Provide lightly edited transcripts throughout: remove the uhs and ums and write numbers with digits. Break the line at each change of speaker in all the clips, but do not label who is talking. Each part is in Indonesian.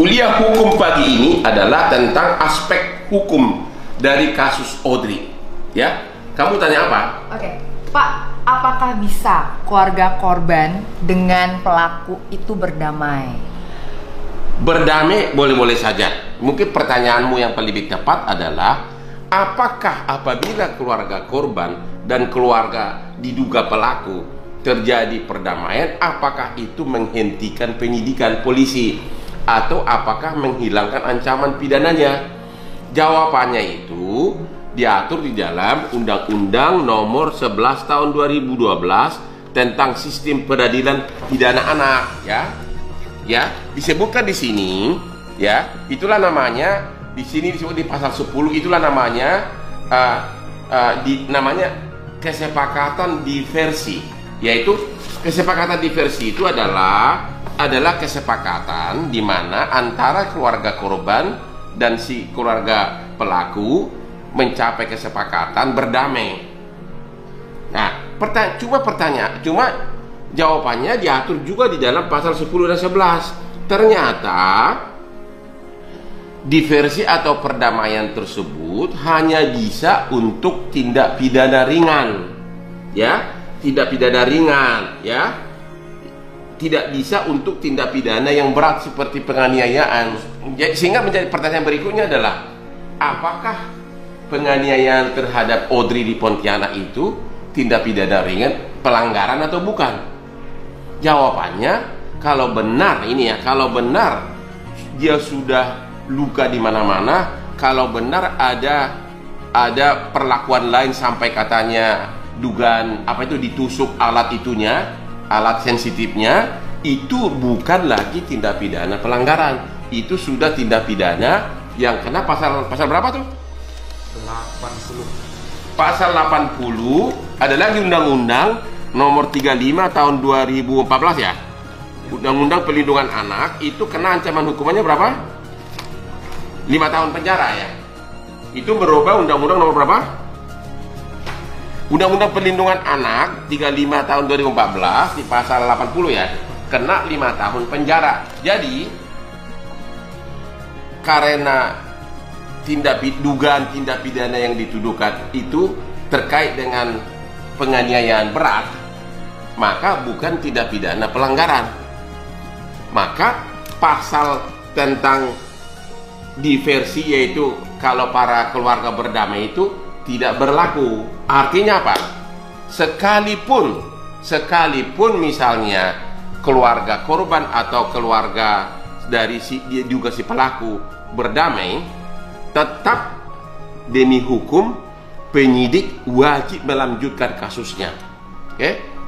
kuliah hukum pagi ini adalah tentang aspek hukum dari kasus Audrey. Ya, kamu tanya apa?
Oke, Pak, apakah bisa keluarga korban dengan pelaku itu berdamai?
Berdamai boleh-boleh saja. Mungkin pertanyaanmu yang paling tepat adalah, apakah apabila keluarga korban dan keluarga diduga pelaku terjadi perdamaian, apakah itu menghentikan penyidikan polisi atau apakah menghilangkan ancaman pidananya? Jawabannya itu diatur di dalam Undang-Undang Nomor 11 Tahun 2012 tentang Sistem Peradilan Pidana Anak, ya, disebutkan di sini, ya, itulah namanya, di sini disebut di pasal 10, itulah namanya namanya kesepakatan diversi, yaitu kesepakatan diversi itu adalah kesepakatan di mana antara keluarga korban dan si keluarga pelaku mencapai kesepakatan berdamai. Nah, cuma jawabannya diatur juga di dalam pasal 10 dan 11. Ternyata diversi atau perdamaian tersebut hanya bisa untuk tindak pidana ringan, ya, tindak pidana ringan, ya, tidak bisa untuk tindak pidana yang berat seperti penganiayaan. Sehingga menjadi pertanyaan berikutnya adalah, apakah penganiayaan terhadap Audrey di Pontianak itu tindak pidana ringan, pelanggaran atau bukan? Jawabannya, kalau benar ini ya, kalau benar dia sudah luka di mana-mana, kalau benar ada perlakuan lain sampai katanya dugaan apa itu ditusuk alat itunya, alat sensitifnya, itu bukan lagi tindak pidana pelanggaran, itu sudah tindak pidana yang kena pasal berapa tuh?
80.
Pasal 80 adalah di Undang-Undang Nomor 35 Tahun 2014 ya. Undang-Undang Perlindungan Anak itu kena ancaman hukumannya berapa? 5 tahun penjara ya. Itu merubah Undang-Undang nomor berapa? Undang-Undang Perlindungan Anak 35 tahun 2014 di pasal 80 ya, kena 5 tahun penjara. Jadi karena dugaan tindak pidana yang dituduhkan itu terkait dengan penganiayaan berat, maka bukan tindak pidana pelanggaran. Maka pasal tentang diversi, yaitu kalau para keluarga berdamai itu tidak berlaku. Artinya apa? Sekalipun misalnya keluarga korban atau keluarga dari dia juga si pelaku berdamai, tetap demi hukum penyidik wajib melanjutkan kasusnya.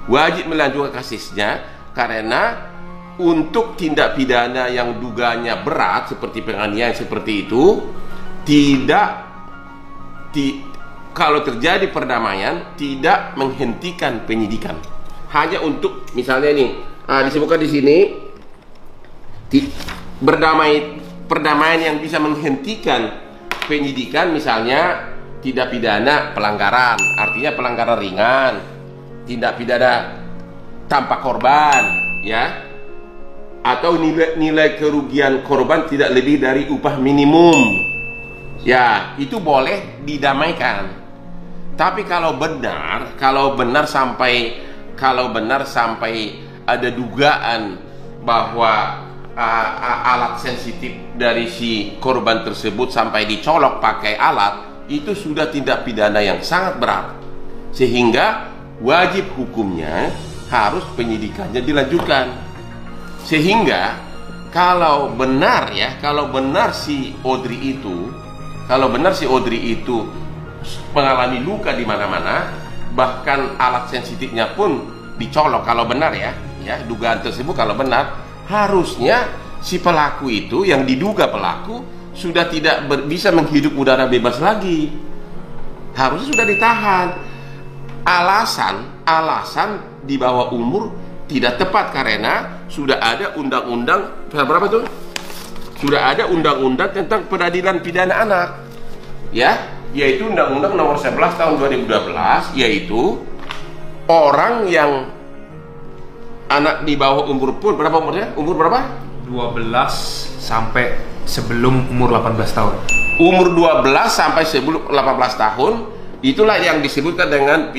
Wajib melanjutkan kasusnya, karena untuk tindak pidana yang dugaannya berat seperti penganiayaan seperti itu, kalau terjadi perdamaian tidak menghentikan penyidikan. Hanya untuk misalnya ini disebutkan di sini perdamaian yang bisa menghentikan penyidikan, misalnya tindak pidana pelanggaran, artinya pelanggaran ringan, tindak pidana tanpa korban, ya, atau nilai kerugian korban tidak lebih dari upah minimum, ya, itu boleh didamaikan. Tapi kalau benar sampai ada dugaan bahwa alat sensitif dari si korban tersebut sampai dicolok pakai alat, itu sudah tindak pidana yang sangat berat, sehingga wajib hukumnya harus penyidikannya dilanjutkan. Sehingga kalau benar si Audrey itu mengalami luka di mana-mana, bahkan alat sensitifnya pun dicolok, kalau benar ya dugaan tersebut kalau benar, harusnya si pelaku itu yang diduga pelaku sudah tidak bisa menghirup udara bebas lagi, harusnya sudah ditahan. Alasan di bawah umur tidak tepat karena sudah ada undang-undang berapa tuh? Sudah ada undang-undang tentang peradilan pidana anak, ya, yaitu Undang-Undang Nomor 11 Tahun 2012, yaitu orang yang anak di bawah umur pun berapa umurnya? Umur berapa?
12 12 sampai sebelum umur 18 tahun.
Umur 12 sampai sebelum 18 tahun, itulah yang disebutkan dengan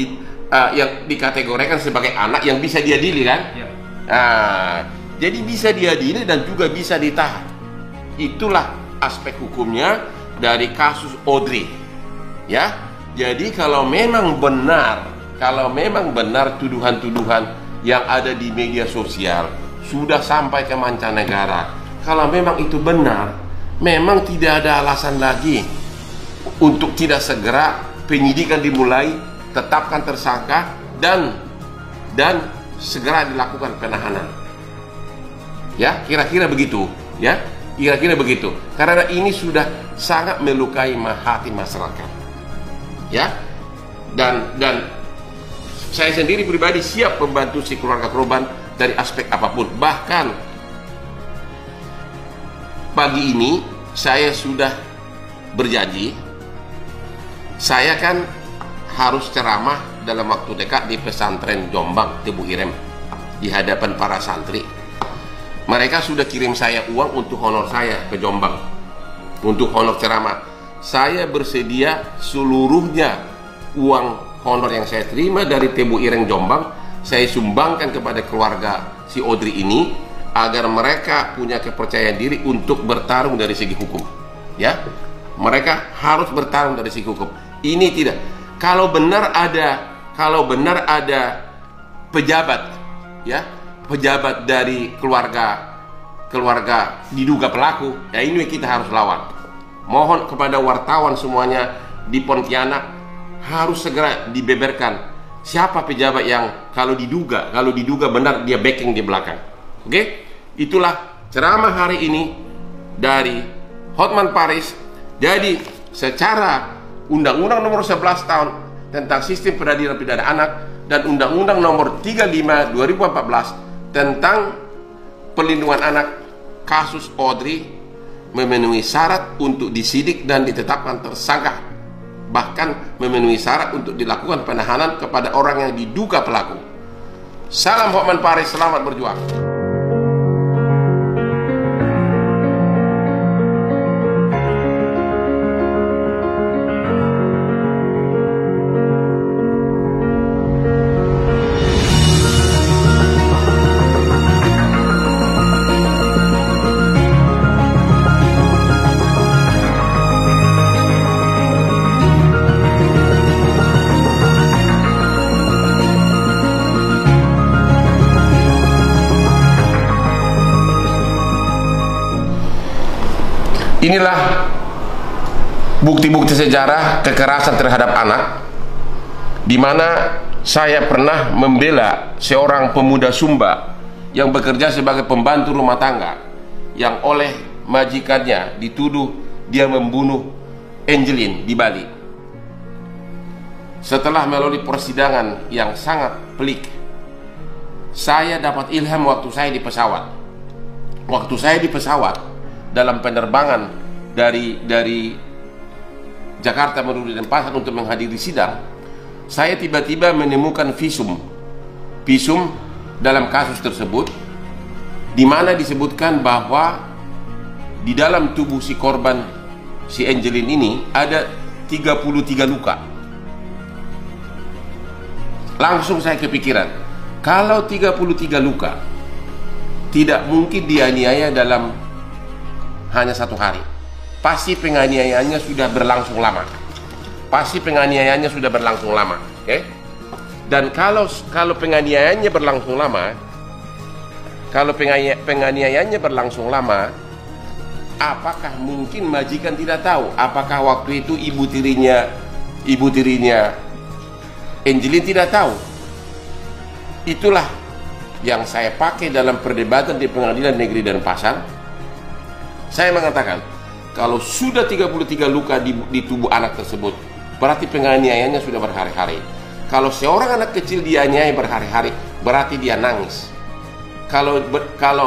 yang dikategorikan sebagai anak yang bisa diadili kan?
Ya.
Jadi bisa diadili dan juga bisa ditahan. Itulah aspek hukumnya dari kasus Audrey. Ya. Jadi kalau memang benar tuduhan-tuduhan yang ada di media sosial sudah sampai ke mancanegara, kalau memang itu benar, memang tidak ada alasan lagi untuk tidak segera penyidikan dimulai, tetapkan tersangka dan segera dilakukan penahanan. Ya, kira-kira begitu, ya. Kira-kira begitu. Karena ini sudah sangat melukai hati masyarakat. Ya. Dan saya sendiri pribadi siap membantu si keluarga korban dari aspek apapun. Bahkan pagi ini saya sudah berjanji, saya kan harus ceramah dalam waktu dekat di pesantren Jombang, Tebu Irem, di hadapan para santri. Mereka sudah kirim saya uang untuk honor saya ke Jombang, untuk honor ceramah. Saya bersedia seluruhnya uang honor yang saya terima dari Tebu Ireng Jombang, saya sumbangkan kepada keluarga si Audrey ini, agar mereka punya kepercayaan diri untuk bertarung dari segi hukum. Ya, mereka harus bertarung dari segi hukum. Ini tidak. Kalau benar ada pejabat, ya, pejabat dari keluarga diduga pelaku, ya ini kita harus lawan. Mohon kepada wartawan semuanya di Pontianak harus segera dibeberkan siapa pejabat yang kalau diduga benar dia backing di belakang. Oke? Itulah ceramah hari ini dari Hotman Paris. Jadi secara Undang-Undang nomor 11 tahun tentang sistem peradilan pidana anak dan Undang-Undang nomor 35 2014 tentang perlindungan anak, kasus Audrey memenuhi syarat untuk disidik dan ditetapkan tersangka, bahkan memenuhi syarat untuk dilakukan penahanan kepada orang yang diduga pelaku. Salam Hotman Paris, selamat berjuang. Inilah bukti-bukti sejarah kekerasan terhadap anak, di mana saya pernah membela seorang pemuda Sumba yang bekerja sebagai pembantu rumah tangga yang oleh majikannya dituduh dia membunuh Angeline di Bali. Setelah melalui persidangan yang sangat pelik, saya dapat ilham waktu saya di pesawat. Waktu saya di pesawat dalam penerbangan dari Jakarta menuju Denpasar untuk menghadiri sidang, saya tiba-tiba menemukan visum dalam kasus tersebut, di mana disebutkan bahwa di dalam tubuh si korban, si Angeline ini, ada 33 luka. Langsung saya kepikiran, kalau 33 luka tidak mungkin dianiaya dalam hanya satu hari. Pasti penganiayaannya sudah berlangsung lama. Oke? Dan kalau penganiayaannya berlangsung lama, apakah mungkin majikan tidak tahu? Apakah waktu itu ibu tirinya Angeline tidak tahu? Itulah yang saya pakai dalam perdebatan di Pengadilan Negeri Denpasar. Saya mengatakan, kalau sudah 33 luka di tubuh anak tersebut, berarti penganiayaannya sudah berhari-hari. Kalau seorang anak kecil dianiaya berhari-hari, berarti dia nangis. Kalau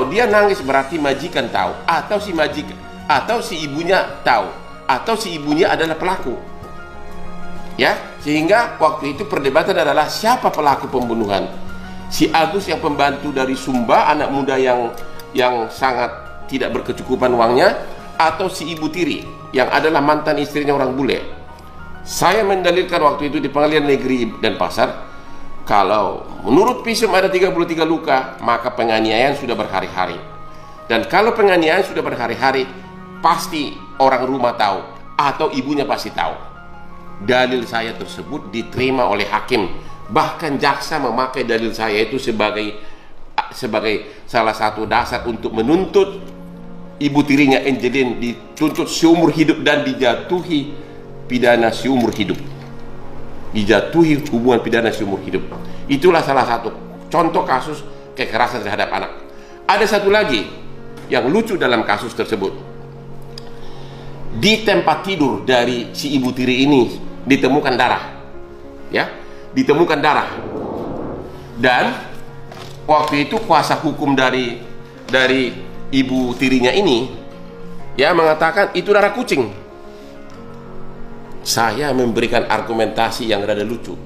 dia nangis, berarti majikan tahu, atau si ibunya tahu, atau si ibunya adalah pelaku. Ya, sehingga waktu itu perdebatan adalah siapa pelaku pembunuhan. Si Agus yang pembantu dari Sumba, anak muda yang sangat tidak berkecukupan uangnya, atau si ibu tiri yang adalah mantan istrinya orang bule. Saya mendalilkan waktu itu di Pengadilan Negeri Denpasar, kalau menurut visum ada 33 luka, maka penganiayaan sudah berhari-hari. Dan kalau penganiayaan sudah berhari-hari, pasti orang rumah tahu atau ibunya pasti tahu. Dalil saya tersebut diterima oleh hakim. Bahkan jaksa memakai dalil saya itu sebagai salah satu dasar untuk menuntut ibu tirinya Angeline dituntut seumur hidup dan dijatuhi pidana seumur hidup. Dijatuhi hubungan pidana seumur hidup. Itulah salah satu contoh kasus kekerasan terhadap anak. Ada satu lagi yang lucu dalam kasus tersebut. Di tempat tidur dari si ibu tiri ini ditemukan darah. Ya, ditemukan darah. Dan waktu itu kuasa hukum dari ibu tirinya ini ya mengatakan itu darah kucing. Saya memberikan argumentasi yang rada lucu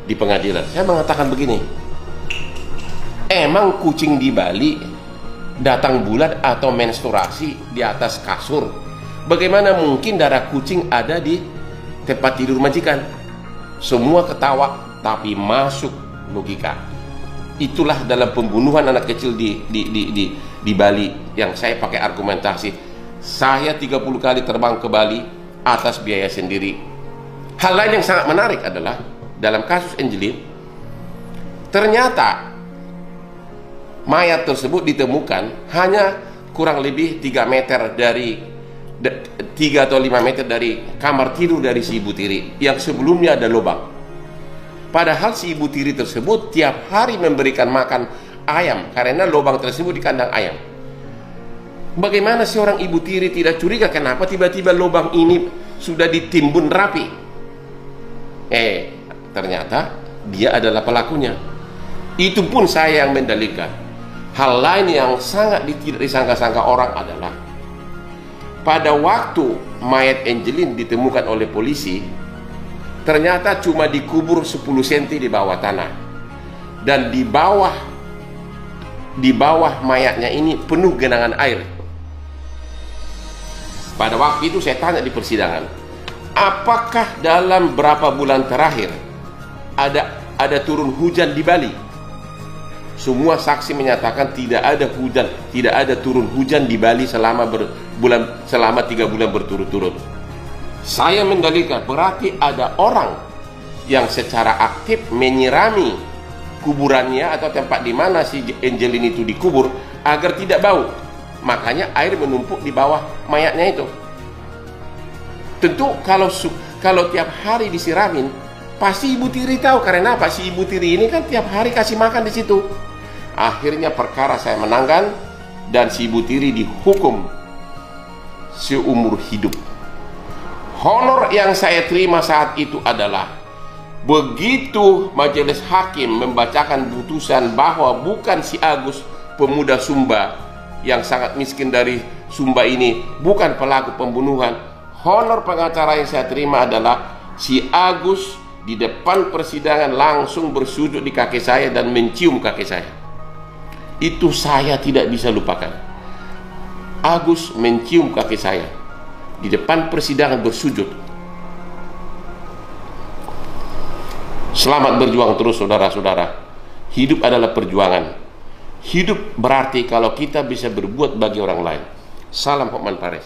di pengadilan. Saya mengatakan begini, emang kucing di Bali datang bulan atau menstruasi di atas kasur? Bagaimana mungkin darah kucing ada di tempat tidur majikan? Semua ketawa, tapi masuk logika. Itulah dalam pembunuhan anak kecil di Bali yang saya pakai argumentasi. Saya 30 kali terbang ke Bali atas biaya sendiri. Hal lain yang sangat menarik adalah dalam kasus Angeline, ternyata mayat tersebut ditemukan hanya kurang lebih 3 meter dari 3 atau 5 meter dari kamar tidur dari si ibu tiri yang sebelumnya ada lubang. Padahal si ibu tiri tersebut tiap hari memberikan makan ayam karena lubang tersebut di kandang ayam. Bagaimana seorang ibu tiri tidak curiga kenapa tiba-tiba lubang ini sudah ditimbun rapi? Ternyata dia adalah pelakunya. Itu pun saya yang mendalilkan. Hal lain yang sangat tidak disangka-sangka orang adalah pada waktu mayat Angeline ditemukan oleh polisi, ternyata cuma dikubur 10 cm di bawah tanah. Dan di bawah mayatnya ini penuh genangan air. Pada waktu itu saya tanya di persidangan, apakah dalam berapa bulan terakhir ada turun hujan di Bali? Semua saksi menyatakan tidak ada turun hujan di Bali selama 3 bulan berturut-turut. Saya mendalilkan berarti ada orang yang secara aktif menyirami kuburannya atau tempat di mana si Angeline itu dikubur agar tidak bau. Makanya air menumpuk di bawah mayatnya itu. Tentu kalau tiap hari disiramin, pasti ibu tiri tahu. Karena apa? Si ibu tiri ini kan tiap hari kasih makan di situ. Akhirnya perkara saya menangkan dan si ibu tiri dihukum seumur hidup. Honor yang saya terima saat itu adalah begitu majelis hakim membacakan putusan bahwa bukan si Agus, pemuda Sumba yang sangat miskin dari Sumba ini, bukan pelaku pembunuhan, honor pengacara yang saya terima adalah si Agus di depan persidangan langsung bersujud di kaki saya dan mencium kaki saya. Itu saya tidak bisa lupakan. Agus mencium kaki saya di depan persidangan bersujud. Selamat berjuang terus saudara-saudara. Hidup adalah perjuangan. Hidup berarti kalau kita bisa berbuat bagi orang lain. Salam Hotman Paris.